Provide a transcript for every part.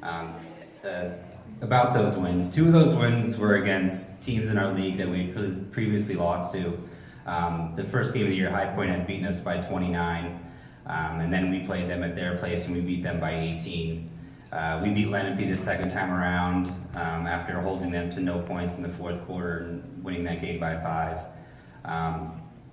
Um, uh, about those wins, two of those wins were against teams in our league that we previously lost to. The first game of the year, High Point had beaten us by 29, and then we played them at their place and we beat them by 18. We beat Lenape the second time around after holding them to no points in the fourth quarter and winning that game by 5.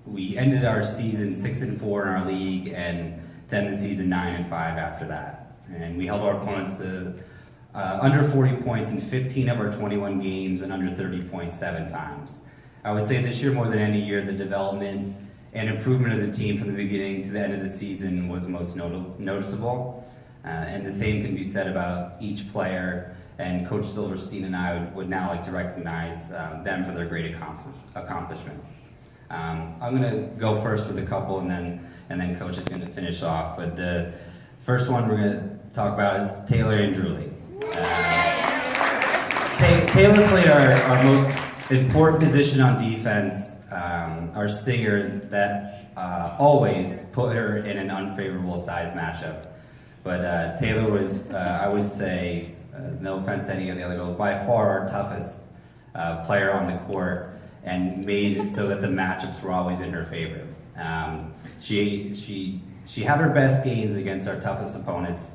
We ended our season 6-4 in our league and to end the season 9-5 after that. And we held our opponents to under 40 points in 15 of our 21 games and under 30 points 7 times. I would say this year more than any year, the development and improvement of the team from the beginning to the end of the season was most noticeable. And the same can be said about each player, and Coach Silverstein and I would now like to recognize them for their great accomplishments. I'm going to go first with a couple, and then Coach is going to finish off. But the first one we're going to talk about is Taylor and Julie. Taylor played our most important position on defense, our stinger that always put her in an unfavorable size matchup. But Taylor was, I would say, no offense to any of the other girls, by far our toughest player on the court, and made it so that the matchups were always in her favor. She had her best games against our toughest opponents.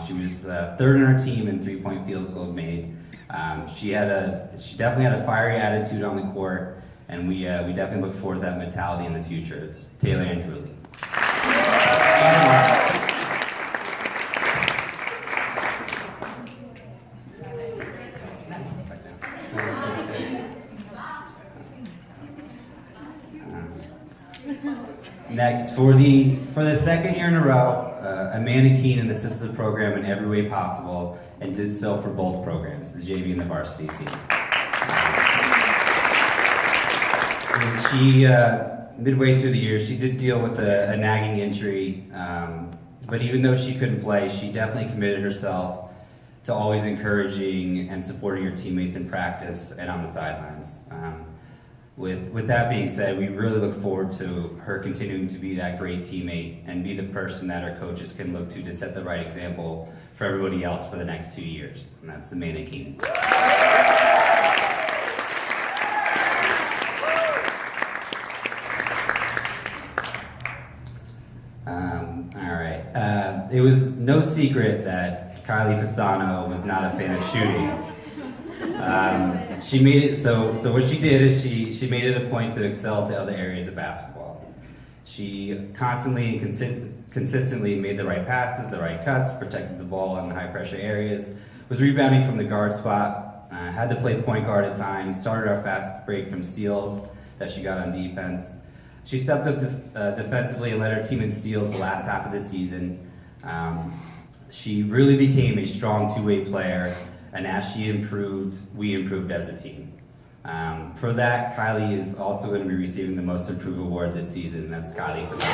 She was third in our team in 3-point field goals made. She definitely had a fiery attitude on the court, and we definitely look forward to that mentality in the future. It's Taylor and Julie. Next, for the second year in a row, Amanda Keenan assisted the program in every way possible and did so for both programs, the JV and the varsity team. And she, midway through the year, she did deal with a nagging injury, but even though she couldn't play, she definitely committed herself to always encouraging and supporting her teammates in practice and on the sidelines. With that being said, we really look forward to her continuing to be that great teammate and be the person that our coaches can look to set the right example for everybody else for the next 2 years. And that's Amanda Keenan. All right. It was no secret that Kylie Fasano was not a fan of shooting. She made it so what she did is she made it a point to excel at the other areas of basketball. She constantly and consistently made the right passes, the right cuts, protected the ball in the high pressure areas, was rebounding from the guard spot, had to play point guard at times, started our fast break from steals that she got on defense. She stepped up defensively and led her team in steals the last half of the season. She really became a strong two-way player, and as she improved, we improved as a team. For that, Kylie is also going to be receiving the Most Improved Award this season, and that's Kylie Fasano.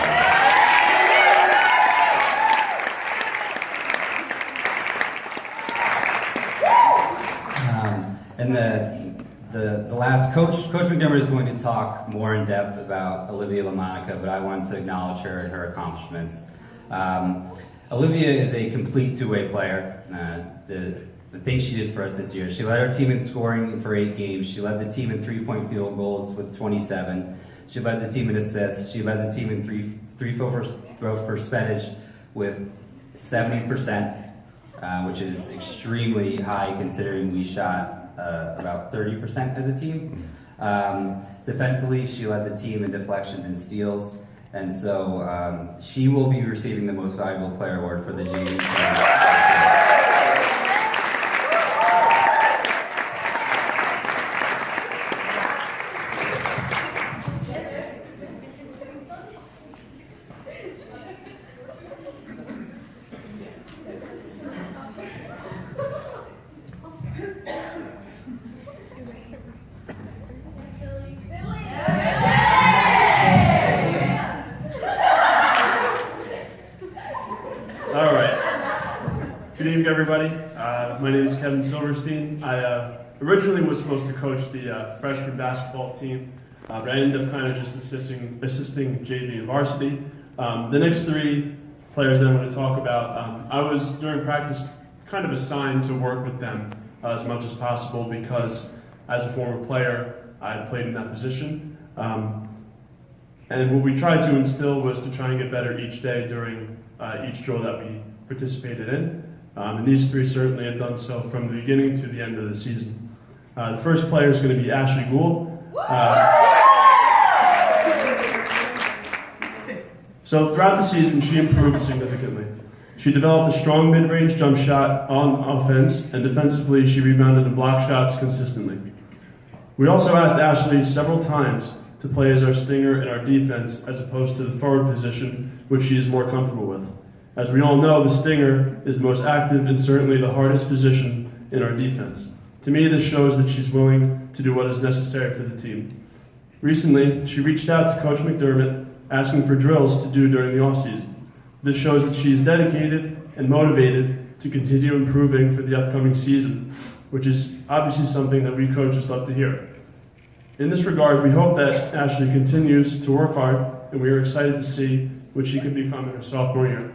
And the last, Coach McDermott is going to talk more in depth about Olivia LaMonica, but I wanted to acknowledge her and her accomplishments. Olivia is a complete two-way player. The things she did for us this year. She led our team in scoring for 8 games. She led the team in 3-point field goals with 27. She led the team in assists. She led the team in throw percentage with 70%, which is extremely high considering we shot about 30% as a team. Defensively, she led the team in deflections and steals. And so she will be receiving the Most Valuable Player Award for the JV team. All right. Good evening, everybody. My name is Kevin Silverstein. I originally was supposed to coach the freshman basketball team, but I ended up kind of just assisting JV and varsity. The next 3 players that I'm going to talk about, I was during practice kind of assigned to work with them as much as possible because as a former player, I had played in that position. And what we tried to instill was to try and get better each day during each drill that we participated in. And these three certainly have done so from the beginning to the end of the season. The first player is going to be Ashley Gould. So throughout the season, she improved significantly. She developed a strong mid-range jump shot on offense, and defensively, she rebounded and blocked shots consistently. We also asked Ashley several times to play as our stinger in our defense as opposed to the forward position, which she is more comfortable with. As we all know, the stinger is the most active and certainly the hardest position in our defense. To me, this shows that she's willing to do what is necessary for the team. Recently, she reached out to Coach McDermott asking for drills to do during the offseason. This shows that she is dedicated and motivated to continue improving for the upcoming season, which is obviously something that we coaches love to hear. In this regard, we hope that Ashley continues to work hard, and we are excited to see what she can become in her sophomore year.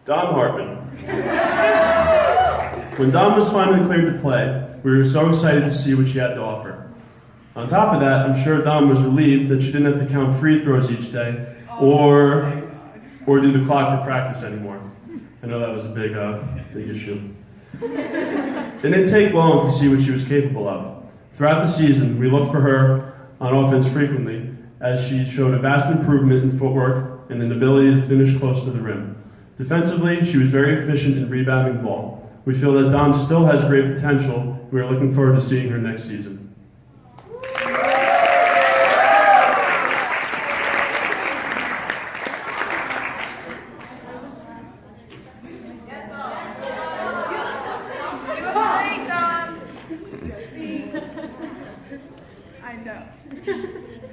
Dom Hartman. When Dom was finally cleared to play, we were so excited to see what she had to offer. On top of that, I'm sure Dom was relieved that she didn't have to count free throws each day or do the clock for practice anymore. I know that was a big issue. It didn't take long to see what she was capable of. Throughout the season, we looked for her on offense frequently as she showed a vast improvement in footwork and an ability to finish close to the rim. Defensively, she was very efficient in rebounding the ball. We feel that Dom still has great potential. We are looking forward to seeing her next season.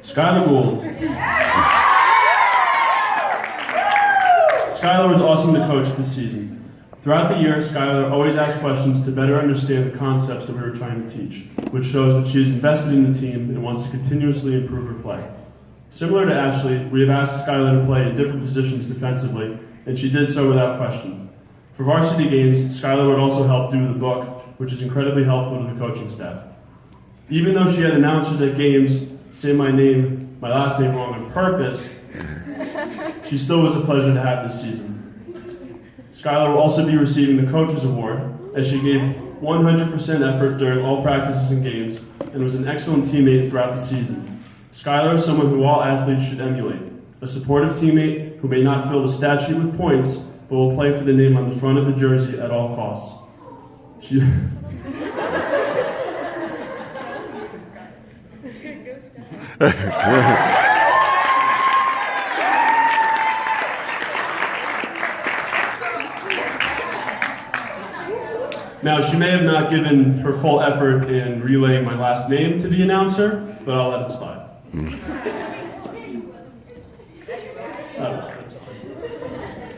Skylar Gould. Skylar was awesome to coach this season. Throughout the year, Skylar always asked questions to better understand the concepts that we were trying to teach, which shows that she is invested in the team and wants to continuously improve her play. Similar to Ashley, we have asked Skylar to play in different positions defensively, and she did so without question. For varsity games, Skylar would also help do the book, which is incredibly helpful to the coaching staff. Even though she had announcers at games say my last name wrong on purpose, she still was a pleasure to have this season. Skylar will also be receiving the Coaches Award, as she gave 100% effort during all practices and games, and was an excellent teammate throughout the season. Skylar is someone who all athletes should emulate, a supportive teammate who may not fill the stat sheet with points, but will play for the name on the front of the jersey at all costs. Now, she may have not given her full effort in relaying my last name to the announcer, but I'll let it slide.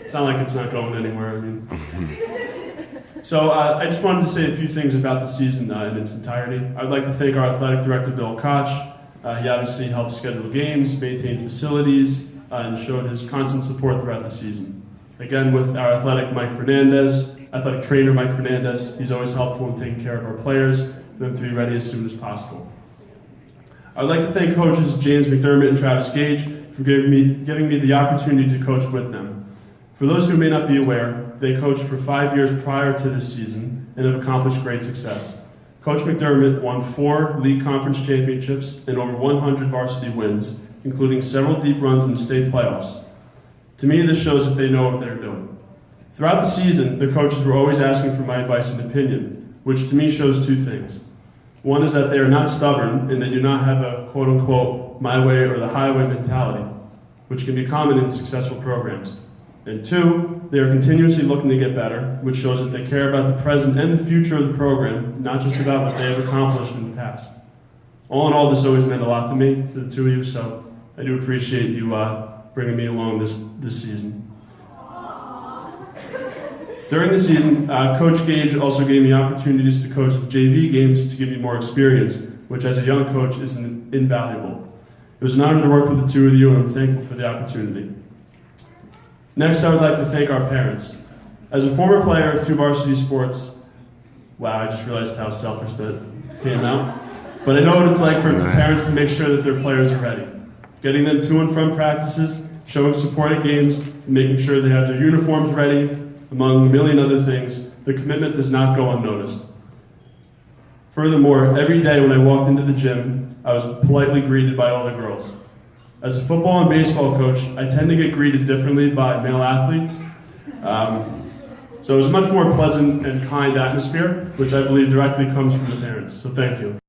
It's not like it's not going anywhere, I mean. So I just wanted to say a few things about the season in its entirety. I'd like to thank our athletic director, Bill Koch. He obviously helped schedule games, maintain facilities, and showed his constant support throughout the season. Again, with our athletic trainer Mike Fernandez, he's always helpful in taking care of our players for them to be ready as soon as possible. I'd like to thank coaches James McDermott and Travis Gage for giving me the opportunity to coach with them. For those who may not be aware, they coached for 5 years prior to this season and have accomplished great success. Coach McDermott won 4 league conference championships and over 100 varsity wins, including several deep runs in the state playoffs. To me, this shows that they know what they're doing. Throughout the season, the coaches were always asking for my advice and opinion, which to me shows 2 things. One is that they are not stubborn and they do not have a quote-unquote my way or the highway mentality, which can be common in successful programs. And 2, they are continuously looking to get better, which shows that they care about the present and the future of the program, not just about what they have accomplished in the past. All in all, this always meant a lot to me, to the 2 of you, so I do appreciate you bringing me along this season. During the season, Coach Gage also gave me opportunities to coach the JV games to give me more experience, which as a young coach is invaluable. It was an honor to work with the two of you, and I'm thankful for the opportunity. Next, I would like to thank our parents. As a former player of two varsity sports, wow, I just realized how selfish that came out. But I know what it's like for parents to make sure that their players are ready. Getting them to and from practices, showing support at games, and making sure they have their uniforms ready, among a million other things, the commitment does not go unnoticed. Furthermore, every day when I walked into the gym, I was politely greeted by all the girls. As a football and baseball coach, I tend to get greeted differently by male athletes. So it was a much more pleasant and kind atmosphere, which I believe directly comes from the parents. So thank you.